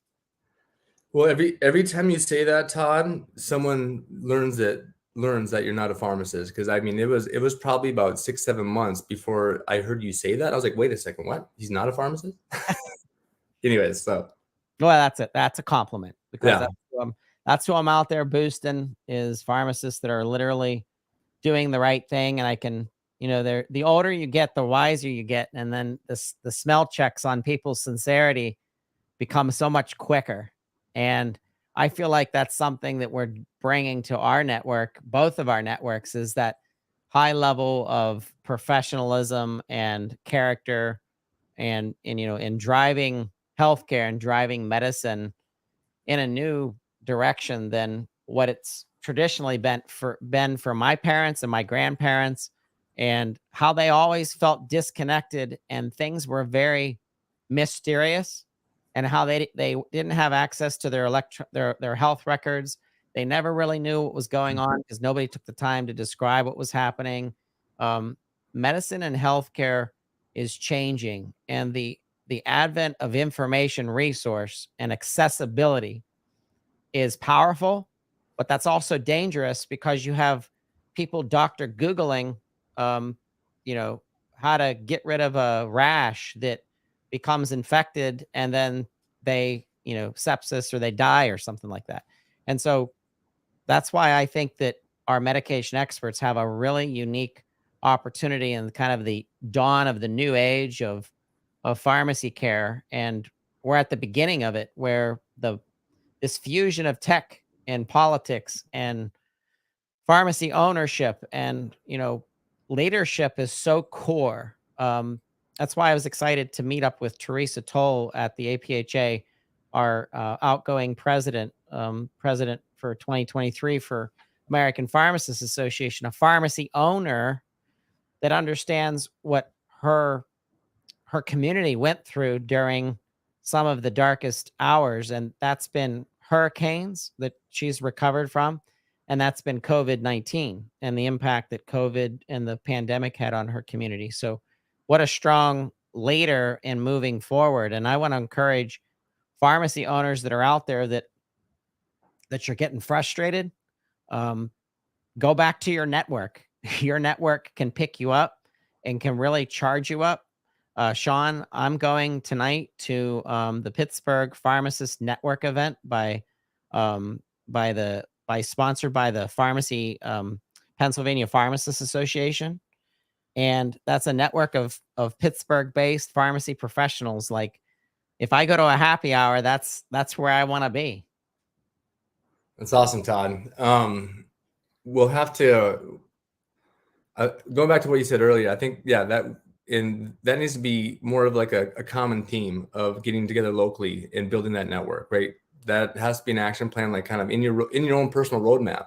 Well, every time you say that, Todd, someone learns that you're not a pharmacist. Because I mean, it was probably about 6-7 months before I heard you say that. I was like, wait a second, what? He's not a pharmacist? Anyways, so well, that's it. That's a compliment, because that's who I'm out there boosting, is pharmacists that are literally doing the right thing, and I can they're the older you get, the wiser you get, and then the smell checks on people's sincerity become so much quicker. And I feel like that's something that we're bringing to our network, both of our networks, is that high level of professionalism and character, and in driving healthcare and driving medicine in a new direction than what it's traditionally been for my parents and my grandparents, and how they always felt disconnected and things were very mysterious, and how they didn't have access to their health records. They never really knew what was going on because nobody took the time to describe what was happening. um, Medicine and healthcare is changing, and the advent of information resource and accessibility is powerful, but that's also dangerous because you have people Dr. Googling, um, you know, how to get rid of a rash that becomes infected, and then sepsis, or they die or something like that. And so that's why I think that our medication experts have a really unique opportunity in kind of the dawn of the new age of pharmacy care. And we're at the beginning of it, where this fusion of tech and politics and pharmacy ownership and leadership is so core. That's why I was excited to meet up with Teresa Toll at the APHA, our outgoing president for 2023 for American Pharmacists Association, a pharmacy owner that understands what her community went through during some of the darkest hours, and that's been hurricanes that she's recovered from, and that's been COVID-19 and the impact that COVID and the pandemic had on her community. So what a strong leader in moving forward. And I want to encourage pharmacy owners that are out there that you're getting frustrated. um, Go back to your network. Your network can pick you up and can really charge you up. Shawn, I'm going tonight to the Pittsburgh Pharmacist Network event um, sponsored by the Pennsylvania Pharmacists Association, and that's a network of Pittsburgh-based pharmacy professionals. Like, if I go to a happy hour, that's where I want to be. That's awesome, Todd. We'll have to going back to what you said earlier. I think that needs to be more of like a common theme of getting together locally and building that network, right? That has to be an action plan, like kind of in your own personal roadmap.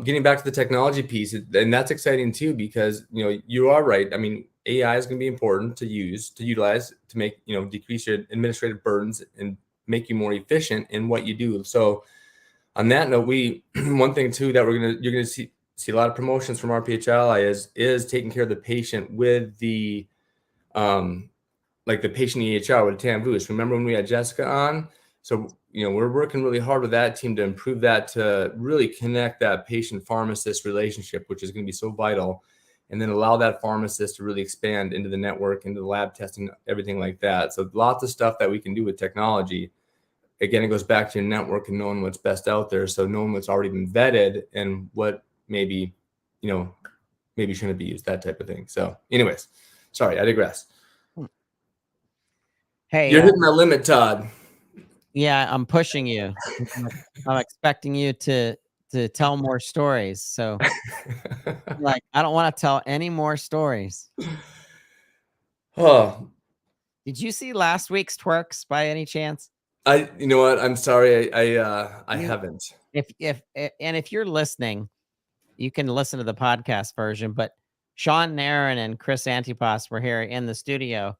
Getting back to the technology piece, and that's exciting too, because you are right. I mean, AI is going to be important to utilize to make decrease your administrative burdens and make you more efficient in what you do. So on that note, one thing too that you're gonna see a lot of promotions from RphAlly is taking care of the patient with the like the patient EHR with Tamvoos. Remember when we had Jessica on? So we're working really hard with that team to improve that, to really connect that patient pharmacist relationship, which is going to be so vital, and then allow that pharmacist to really expand into the network, into the lab testing, everything like that. So lots of stuff that we can do with technology. Again, it goes back to your network and knowing what's best out there. So knowing what's already been vetted and what maybe shouldn't be used, that type of thing. So anyways, sorry, I digress. Hey, you're hitting my limit, Todd. Yeah, I'm pushing you. I'm expecting you to tell more stories. So like, I don't want to tell any more stories. Oh, did you see last week's twerks by any chance? You know what? I'm sorry. I haven't. If you're listening, you can listen to the podcast version, but Sean Nairn and Chris Antipas were here in the studio.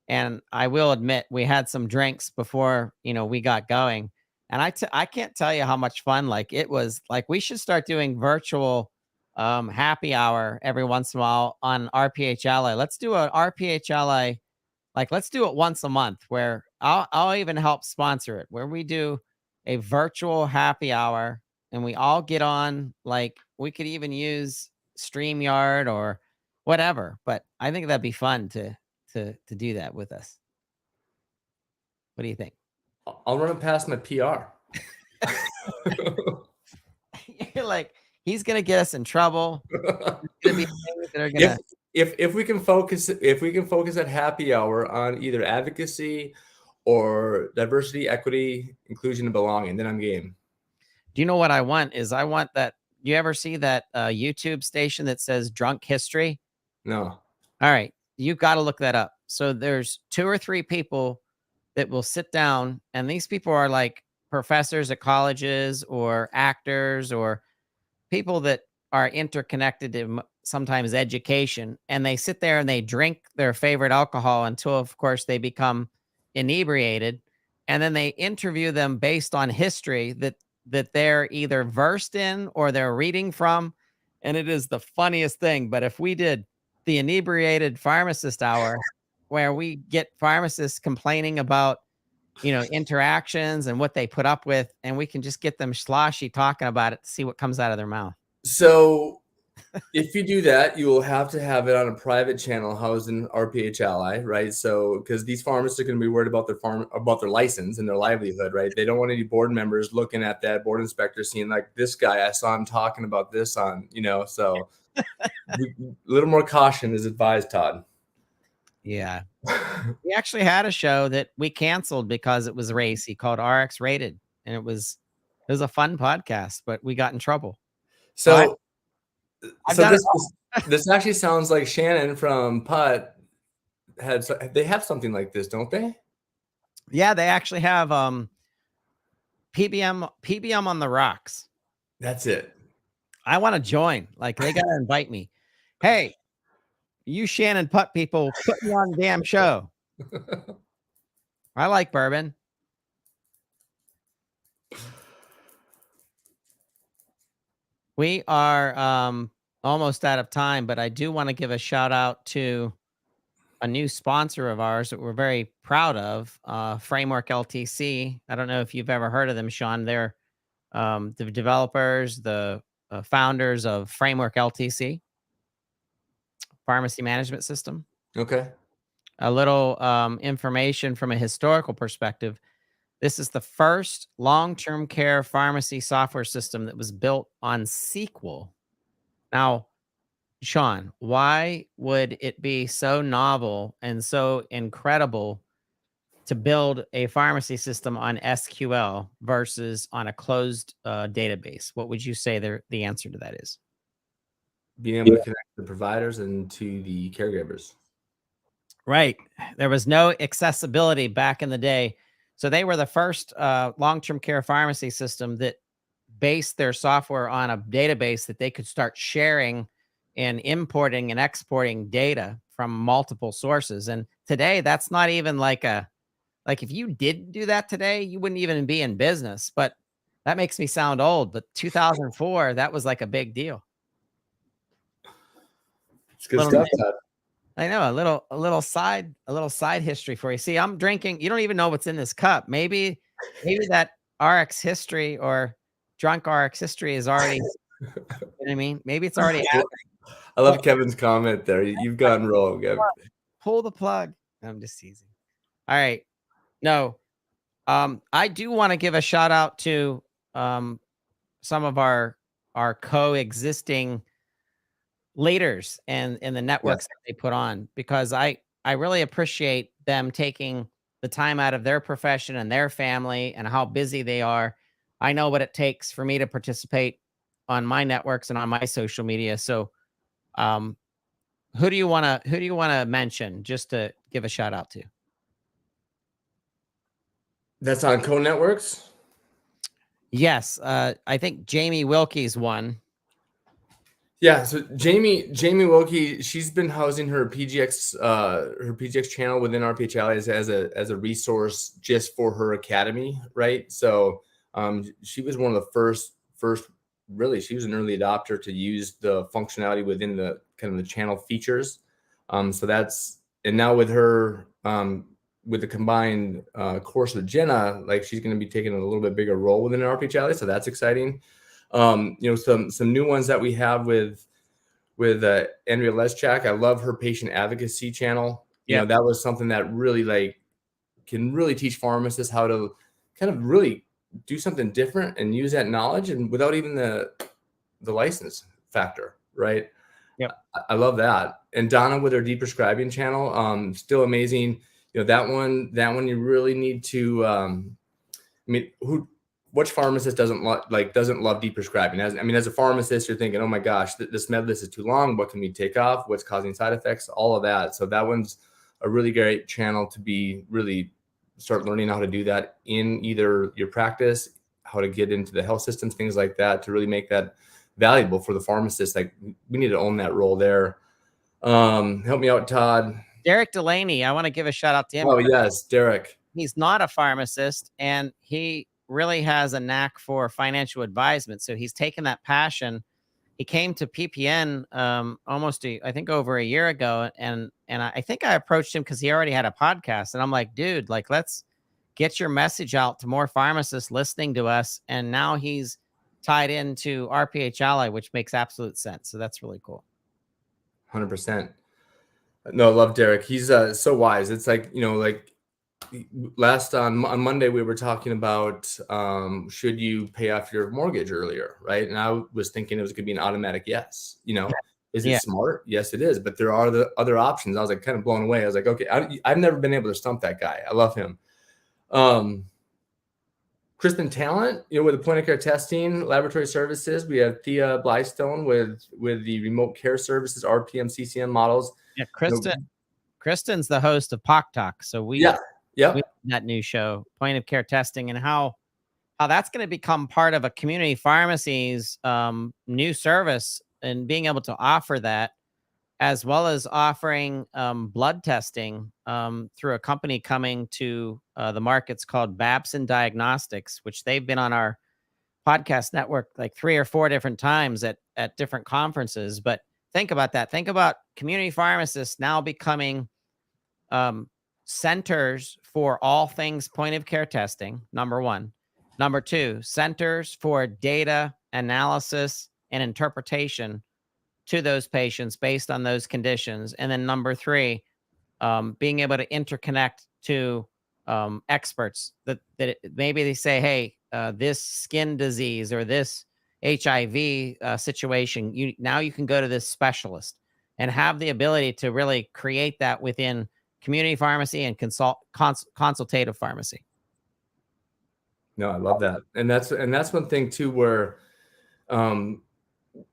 And I will admit, we had some drinks before, we got going. And I can't tell you how much fun, like, it was. Like, we should start doing virtual happy hour every once in a while on RphAlly. Let's do an RphAlly. Like, let's do it once a month, where I'll even help sponsor it, where we do a virtual happy hour and we all get on. Like, we could even use StreamYard or whatever, but I think that'd be fun to do that with us. What do you think? I'll run it past my PR. You're like, He's gonna get us in trouble. There's gonna be things that are gonna. If we can focus at happy hour on either advocacy or diversity, equity, inclusion, and belonging, then I'm game. Do you know what I want? Is I want that. You ever see that YouTube station that says Drunk History? No. All right, you've got to look that up. So there's 2 or 3 people that will sit down, and these people are like professors at colleges or actors or people that are interconnected to sometimes education, and they sit there and they drink their favorite alcohol until, of course, they become inebriated, and then they interview them based on history that they're either versed in or they're reading from, and it is the funniest thing. But if we did the inebriated pharmacist hour, where we get pharmacists complaining about interactions and what they put up with, and we can just get them sloshy talking about it to see what comes out of their mouth. So if you do that, you will have to have it on a private channel housed in RphAlly, right? So because these pharmacists are going to be worried about their license and their livelihood, right? They don't want any board members looking at that board inspector seeing like, this guy, I saw him talking about this on, so a little more caution is advised, Todd. Yeah. We actually had a show that we canceled because it was racy called RX Rated, and it was a fun podcast, but we got in trouble. So I've done this actually sounds like Shannon from Putt they have something like this, don't they? Yeah, they actually have PBM on the rocks. That's it. I want to join. Like, they got to invite me. Hey, you Shannon Putt people, put me on the damn show. I like bourbon. We are almost out of time, but I do want to give a shout out to a new sponsor of ours that we're very proud of, Framework LTC. I don't know if you've ever heard of them, Shawn. They're the developers, the founders of Framework LTC, pharmacy management system. Okay. A little information from a historical perspective. This is the first long-term care pharmacy software system that was built on SQL. Now, Shawn, why would it be so novel and so incredible to build a pharmacy system on SQL versus on a closed database? What would you say the answer to that is? Being able to connect the providers and to the caregivers. Right. There was no accessibility back in the day. So they were the first long-term care pharmacy system that based their software on a database that they could start sharing and importing and exporting data from multiple sources. And today, that's not even like if you did do that today, you wouldn't even be in business. But that makes me sound old. But 2004, that was like a big deal. It's good stuff, Todd. I know, a little side history for you. See, I'm drinking. You don't even know what's in this cup. Maybe that RX history or drunk RX history is already. You know what I mean? Maybe it's already happening. I love Kevin's comment there. You've gone rogue. Pull the plug. I'm just teasing. All right. No, I do want to give a shout out to some of our coexisting leaders and the networks that they put on, because I really appreciate them taking the time out of their profession and their family and how busy they are. I know what it takes for me to participate on my networks and on my social media. So who do you want to mention just to give a shout out to? That's on Co-Networks? Yes. I think Jamie Wilkie's one. Yeah, so Jamie Wilkie, she's been housing her PGX channel within RphAlly as a resource just for her academy, right? So she was one of the first really, she was an early adopter to use the functionality within the kind of the channel features. So that's, and now with her with the combined course with Jenna, like she's going to be taking a little bit bigger role within RphAlly, so that's exciting. Some new ones that we have with Andrea Leschak. I love her patient advocacy channel. You know, that was something that really can really teach pharmacists how to kind of really do something different and use that knowledge, and without even the license factor, right? Yep. I love that. And Donna with her deep prescribing channel, still amazing. That one you really need to, I mean, which pharmacist doesn't love deep prescribing? As a pharmacist, you're thinking, oh my gosh, this med list is too long. What can we take off? What's causing side effects? All of that. So that one's a really great channel to be really start learning how to do that in either your practice, how to get into the health systems, things like that, to really make that valuable for the pharmacist. Like, we need to own that role there. Help me out, Todd. Derek Delaney, I want to give a shout out to him. Oh yes, Derek. He's not a pharmacist, and he really has a knack for financial advisement. So he's taken that passion. He came to PPN I think over a year ago, and I think I approached him because he already had a podcast, and I'm like, dude, like, let's get your message out to more pharmacists listening to us. And now he's tied into RphAlly, which makes absolute sense. So that's really cool. 100%. No, I love Derek. He's so wise. It's like, last on Monday we were talking about should you pay off your mortgage earlier, right? And I was thinking it was going to be an automatic yes. Is it smart? Yes, it is. But there are the other options. I was like kind of blown away. I was like, okay, I've never been able to stump that guy. I love him. Kristen Talent, with the point of care testing, laboratory services. We have Thea Blystone with the remote care services, RPM, CCM models. Yeah, Kristen's the host of POC Talk. So we that new show, point of care testing, and how that's going to become part of a community pharmacy's new service, and being able to offer that, as well as offering blood testing through a company coming to the markets called Babson Diagnostics, which they've been on our podcast network like 3 or 4 different times at different conferences. But think about that. Think about community pharmacists now becoming centers for all things point of care testing, number one. Number two, centers for data analysis and interpretation to those patients based on those conditions. And then number three, being able to interconnect to experts that maybe they say, hey, this skin disease or this HIV situation, now you can go to this specialist, and have the ability to really create that within community pharmacy and consultative pharmacy. No, I love that. And that's one thing too, where,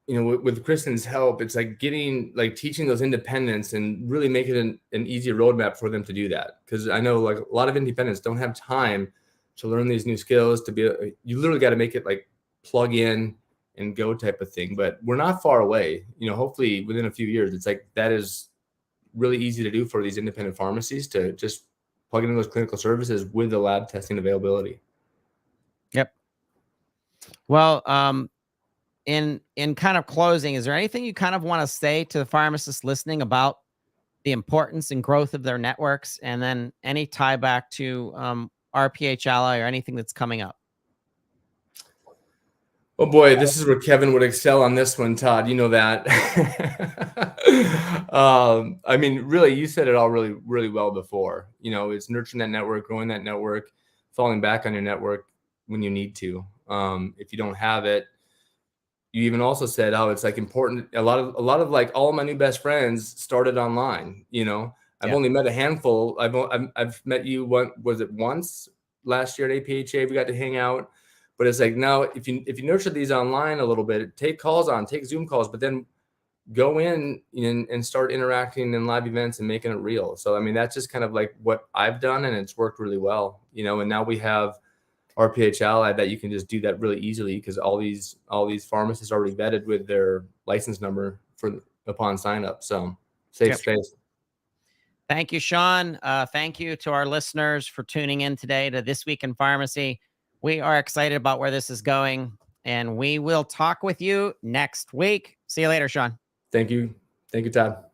with Kristen's help, it's like teaching those independents and really making an easy roadmap for them to do that. Because I know like a lot of independents don't have time to learn these new skills. You literally got to make it like plug in and go type of thing. But we're not far away. Hopefully within a few years, it's like that is really easy to do for these independent pharmacies to just plug in those clinical services with the lab testing availability. Yep. Well, in kind of closing, is there anything you kind of want to say to the pharmacists listening about the importance and growth of their networks, and then any tie back to RphAlly or anything that's coming up? Oh boy, this is where Kevin would excel on this one, Todd. You know that. Really, you said it all really, really well before. It's nurturing that network, growing that network, falling back on your network when you need to. If you don't have it, you even also said how it's like important. A lot of like all of my new best friends started online. I've only met a handful. I've met you once last year at APHA. We got to hang out. But it's like, now if you nurture these online a little bit, take Zoom calls, but then go in and start interacting in live events and making it real. So, that's just kind of like what I've done, and it's worked really well, and now we have RphAlly that you can just do that really easily, because all these pharmacists are already vetted with their license number upon sign up. So safe space. Thank you, Shawn. Thank you to our listeners for tuning in today to This Week in Pharmacy. We are excited about where this is going, and we will talk with you next week. See you later, Shawn. Thank you. Thank you, Todd.